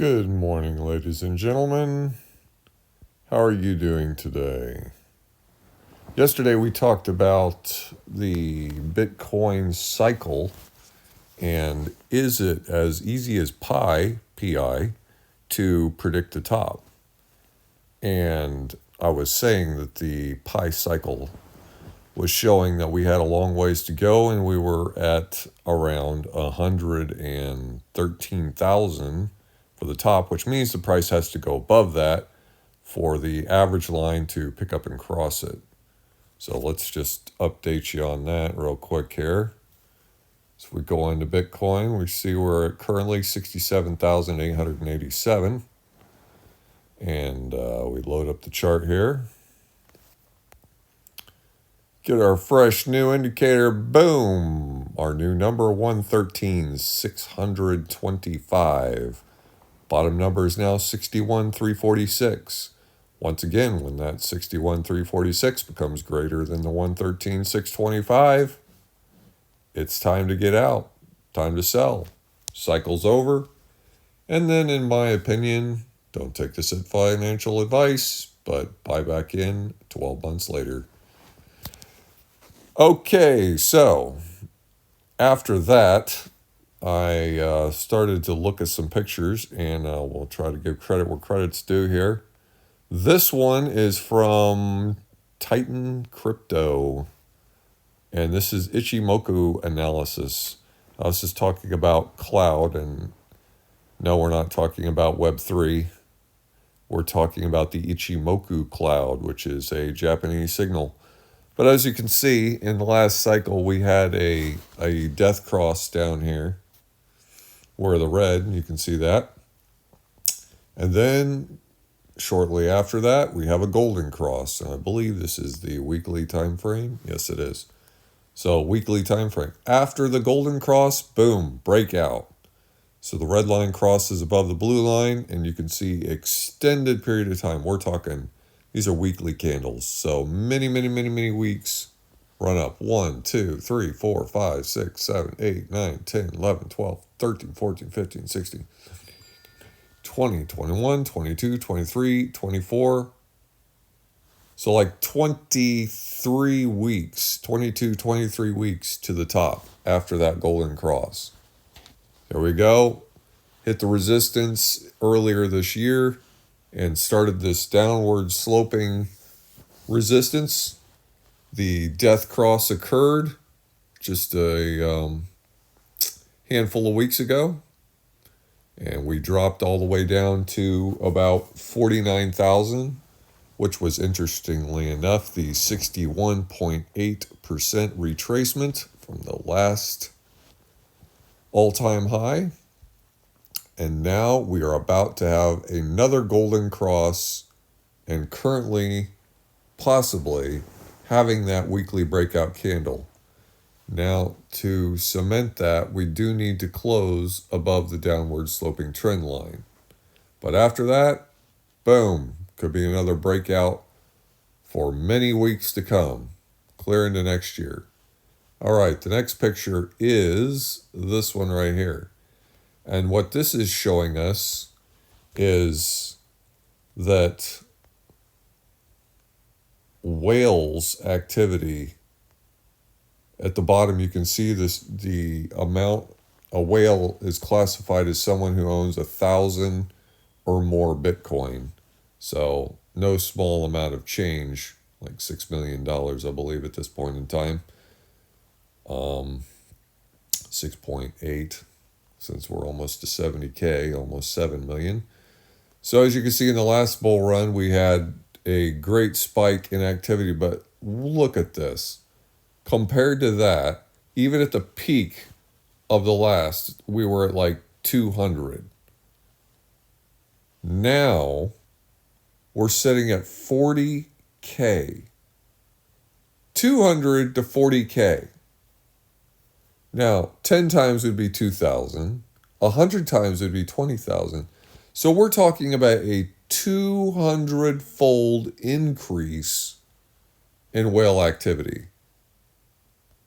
Good morning, ladies and gentlemen. How are you doing today? Yesterday we talked about the Bitcoin cycle and is it as easy as pi, to predict the top? And I was saying that the pi cycle was showing that we had a long ways to go and we were at around 113,000 for the top, which means the price has to go above that for the average line to pick up and cross it. So let's just update you on that real quick here. So we go into Bitcoin, we see we're at currently 67,887. And we load up the chart here. Get our fresh new indicator, boom! Our new number, 113,625. Bottom number is now 61,346. Once again, when that 61,346 becomes greater than the 113,625, it's time to get out, time to sell. Cycle's over. And then, in my opinion, don't take this as financial advice, but buy back in 12 months later. Okay, so after that, I started to look at some pictures, and we'll try to give credit where credit's due here. This one is from Titan Crypto, and this is Ichimoku analysis. I was just talking about cloud, and no, we're not talking about Web3. We're talking about the Ichimoku cloud, which is a Japanese signal. But as you can see, in the last cycle, we had a death cross down here, where the red, you can see that. And then shortly after that, we have a golden cross. And I believe this is the weekly time frame. Yes, it is. So weekly time frame. After the golden cross, boom, breakout. So the red line crosses above the blue line, and you can see extended period of time. We're talking, these are weekly candles. So many weeks run up. 1, 2, 3, 4, 5, 6, 7, 8, 9, 10, 11, 12, 13, 14, 15, 16, 20, 21, 22, 23, 24. So like 23 weeks, 22, 23 weeks to the top after that golden cross. There we go. Hit the resistance earlier this year and started this downward sloping resistance. The death cross occurred just a handful of weeks ago, and we dropped all the way down to about 49,000, which was, interestingly enough, the 61.8% retracement from the last all-time high. And now we are about to have another golden cross and currently possibly having that weekly breakout candle. Now, to cement that, we do need to close above the downward sloping trend line. But after that, boom, could be another breakout for many weeks to come, clear into next year. All right, the next picture is this one right here. And what this is showing us is that whales activity. At the bottom, you can see this, the amount. A whale is classified as someone who owns 1,000 or more Bitcoin. So no small amount of change, like $6 million, I believe, at this point in time. 6.8, since we're almost to 70K, almost 7 million. So as you can see, in the last bull run, we had a great spike in activity, but look at this. Compared to that, even at the peak of the last, we were at like 200. Now, we're sitting at 40K. 200 to 40K. Now, 10 times would be 2,000. 100 times would be 20,000. So we're talking about a 200-fold increase in whale activity.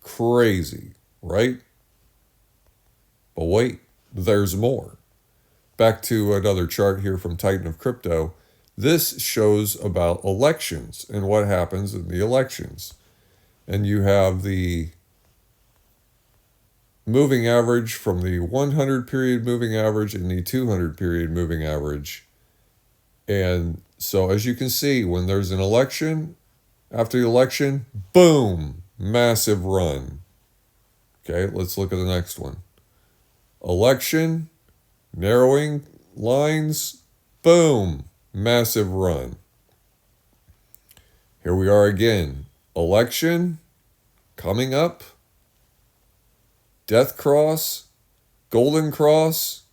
Crazy, right? But wait, there's more. back to another chart here from Titan of Crypto. This shows about elections and what happens in the elections. And you have the moving average from the 100 period moving average and the 200 period moving average. And so as you can see, when there's an election, after the election, boom, massive run. Okay, let's look at the next one. Election, narrowing lines, boom, massive run. Here we are again. Election, coming up, death cross, golden cross,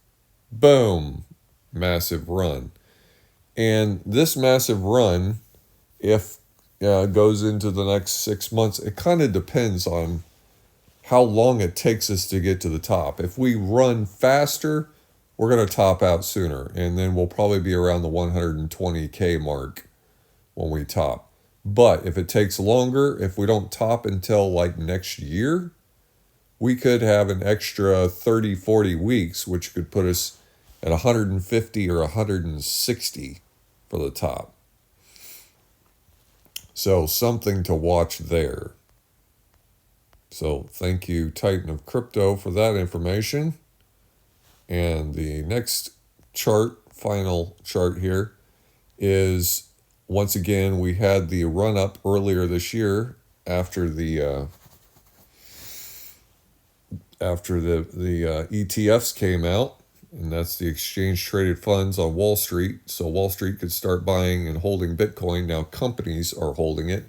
boom, massive run. And this massive run, if goes into the next 6 months, it kind of depends on how long it takes us to get to the top. If we run faster, we're going to top out sooner, and then we'll probably be around the 120K mark when we top. But if it takes longer, if we don't top until like next year, we could have an extra 30, 40 weeks, which could put us at 150 or 160 for the top. So something to watch there. So thank you, Titan of Crypto, for that information. And the next chart, final chart here, is once again, we had the run up earlier this year after the ETFs came out, and that's the exchange traded funds on Wall Street. So Wall Street could start buying and holding Bitcoin. Now companies are holding it,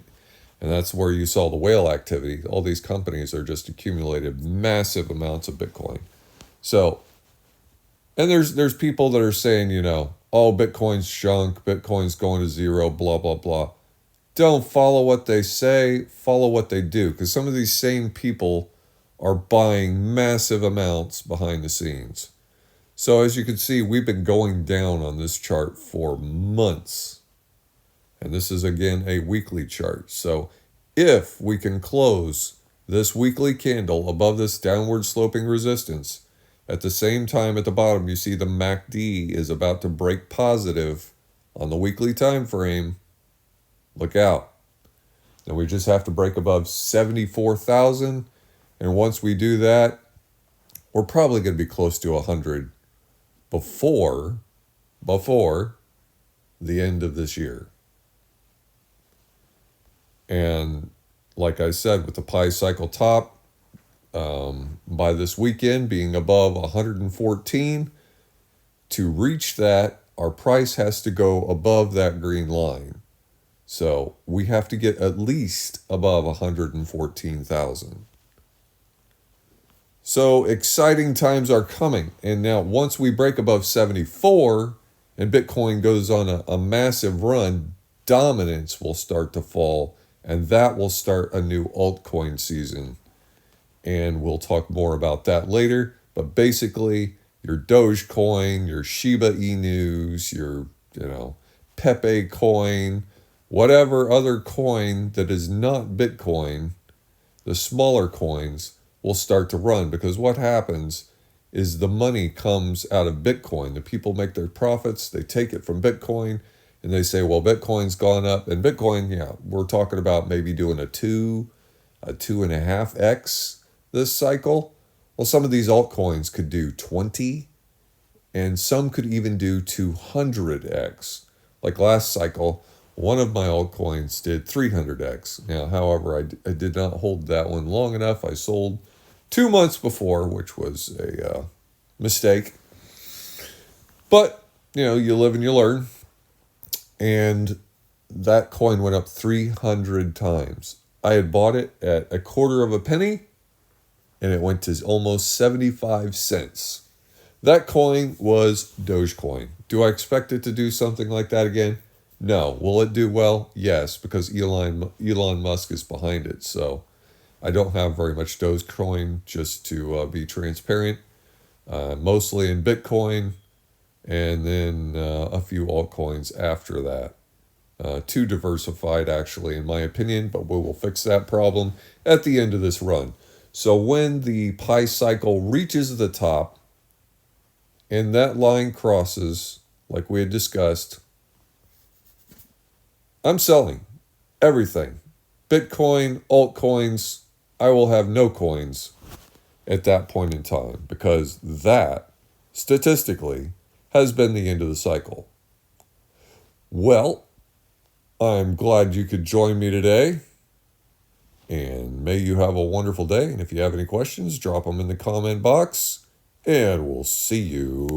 and that's where you saw the whale activity. All these companies are just accumulated massive amounts of Bitcoin. So, and there's people that are saying, oh, Bitcoin's junk, Bitcoin's going to zero, blah, blah, blah. Don't follow what they say, follow what they do, because some of these same people are buying massive amounts behind the scenes. So as you can see, we've been going down on this chart for months. And this is, again, a weekly chart. So if we can close this weekly candle above this downward sloping resistance, at the same time at the bottom, you see the MACD is about to break positive on the weekly time frame. Look out. And we just have to break above 74,000. And once we do that, we're probably going to be close to 100 before the end of this year. And like I said, with the Pi cycle top, by this weekend being above 114, to reach that, our price has to go above that green line. So we have to get at least above 114,000. So exciting times are coming. And now once we break above 74 and Bitcoin goes on a massive run, dominance will start to fall, and that will start a new altcoin season. And we'll talk more about that later. But basically, your Dogecoin, your Shiba Inus, your, Pepe coin, whatever other coin that is not Bitcoin, the smaller coins will start to run, because what happens is the money comes out of Bitcoin. The people make their profits, they take it from Bitcoin, and they say, well, Bitcoin's gone up. And Bitcoin, we're talking about maybe doing a 2.5x this cycle. Well, some of these altcoins could do 20, and some could even do 200x. Like last cycle, one of my altcoins did 300x. Now, however, I did not hold that one long enough. I sold 2 months before, which was a mistake. But, you live and you learn. And that coin went up 300 times. I had bought it at 1/4 penny, and it went to almost 75 cents. That coin was Dogecoin. Do I expect it to do something like that again? No. Will it do well? Yes, because Elon Musk is behind it. So I don't have very much Dogecoin, just to be transparent. Mostly in Bitcoin, and then a few altcoins after that. Too diversified, actually, in my opinion, but we will fix that problem at the end of this run. So when the Pi cycle reaches the top and that line crosses, like we had discussed, I'm selling everything. Bitcoin, altcoins, I will have no coins at that point in time because that, statistically, has been the end of the cycle. Well, I'm glad you could join me today, and may you have a wonderful day. And if you have any questions, drop them in the comment box, and we'll see you